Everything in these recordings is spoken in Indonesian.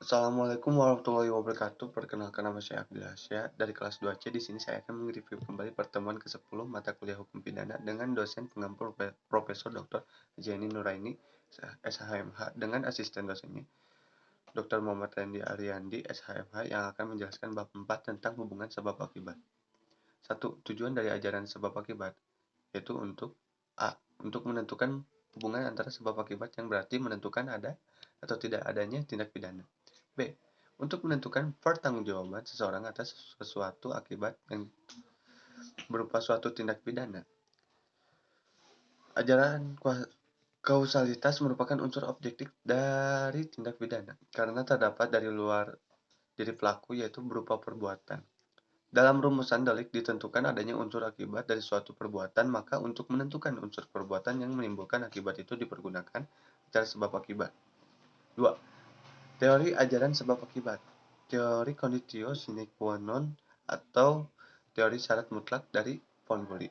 Assalamualaikum warahmatullahi wabarakatuh. Perkenalkan nama saya Abdul Hasya dari kelas 2C. Di sini saya akan mereview kembali pertemuan ke-10 mata kuliah hukum pidana dengan dosen pengampu Profesor Dr. Jenny Nuraini, SHMH, dengan asisten dosennya Dr. Muhammad Randy Ariandi, SHMH, yang akan menjelaskan bab 4 tentang hubungan sebab akibat. 1. Tujuan dari ajaran sebab akibat, yaitu untuk menentukan hubungan antara sebab akibat yang berarti menentukan ada atau tidak adanya tindak pidana. B. Untuk menentukan pertanggungjawaban seseorang atas sesuatu akibat yang berupa suatu tindak pidana. Ajaran kausalitas merupakan unsur objektif dari tindak pidana karena terdapat dari luar diri pelaku, yaitu berupa perbuatan. Dalam rumusan delik ditentukan adanya unsur akibat dari suatu perbuatan, maka untuk menentukan unsur perbuatan yang menimbulkan akibat itu dipergunakan ajaran sebab akibat. 2. Teori ajaran sebab akibat. Teori conditio sine qua non atau teori syarat mutlak dari von Wully.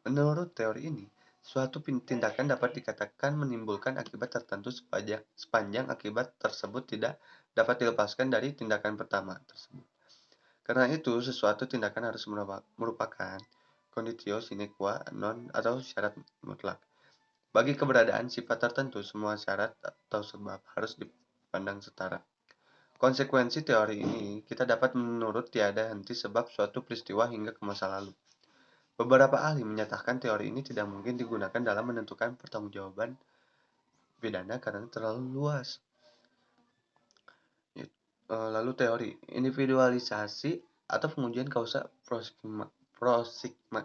Menurut teori ini, suatu tindakan dapat dikatakan menimbulkan akibat tertentu sepanjang akibat tersebut tidak dapat dilepaskan dari tindakan pertama tersebut. Karena itu, sesuatu tindakan harus merupakan conditio sine qua non atau syarat mutlak. Bagi keberadaan sifat tertentu, semua syarat atau sebab harus dipandang setara. Konsekuensi teori ini, kita dapat menurut tiada henti sebab suatu peristiwa hingga ke masa lalu. Beberapa ahli menyatakan teori ini tidak mungkin digunakan dalam menentukan pertanggungjawaban pidana karena terlalu luas. Lalu teori individualisasi atau pengujian kausa prosigma.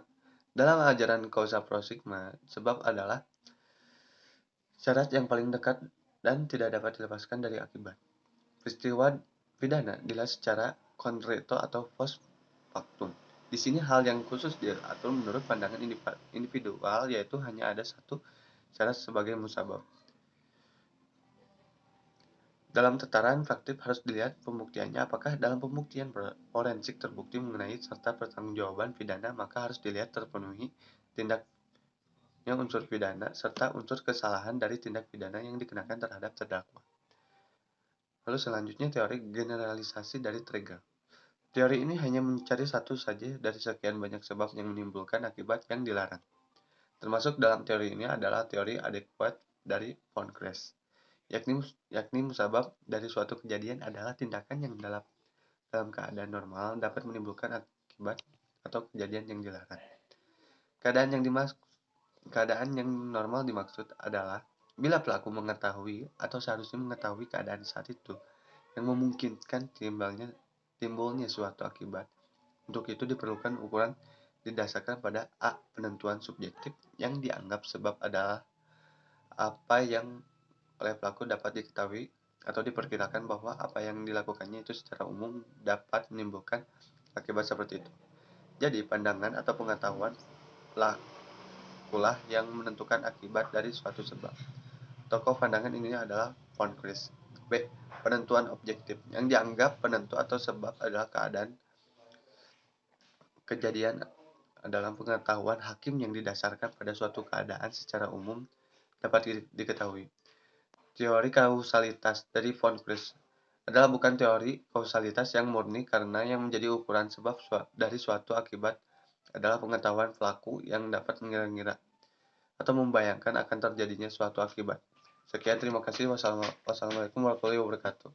Dalam ajaran kausa prosigma, sebab adalah syarat yang paling dekat dan tidak dapat dilepaskan dari akibat. Peristiwa pidana dilihat secara concreto atau post factum. Di sini hal yang khusus diatur menurut pandangan individual, yaitu hanya ada satu syarat sebagai musabab. Dalam tataran faktif harus dilihat pembuktiannya. Apakah dalam pembuktian forensik terbukti mengenai serta pertanggungjawaban pidana, maka harus dilihat terpenuhi tindaknya unsur pidana serta unsur kesalahan dari tindak pidana yang dikenakan terhadap terdakwa. Lalu selanjutnya teori generalisasi dari Tregel. Teori ini hanya mencari satu saja dari sekian banyak sebab yang menimbulkan akibat yang dilarang. Termasuk dalam teori ini adalah teori adekuat dari von Kres, yakni musabab dari suatu kejadian adalah tindakan yang dalam keadaan normal dapat menimbulkan akibat atau kejadian yang dilarang. Keadaan yang normal dimaksud adalah bila pelaku mengetahui atau seharusnya mengetahui keadaan saat itu yang memungkinkan timbulnya suatu akibat. Untuk itu diperlukan ukuran didasarkan pada A. Penentuan subjektif yang dianggap sebab adalah apa yang oleh pelaku dapat diketahui atau diperkirakan bahwa apa yang dilakukannya itu secara umum dapat menimbulkan akibat seperti itu. Jadi pandangan atau pengetahuan pelakulah yang menentukan akibat dari suatu sebab. Tokoh pandangan ini adalah von Kres. B. Penentuan objektif. Yang dianggap penentu atau sebab adalah keadaan kejadian dalam pengetahuan hakim yang didasarkan pada suatu keadaan secara umum dapat diketahui. Teori kausalitas dari von Kres adalah bukan teori kausalitas yang murni karena yang menjadi ukuran sebab dari suatu akibat adalah pengetahuan pelaku yang dapat mengira-ngira atau membayangkan akan terjadinya suatu akibat. Sekian, terima kasih. Wassalamualaikum warahmatullahi wabarakatuh.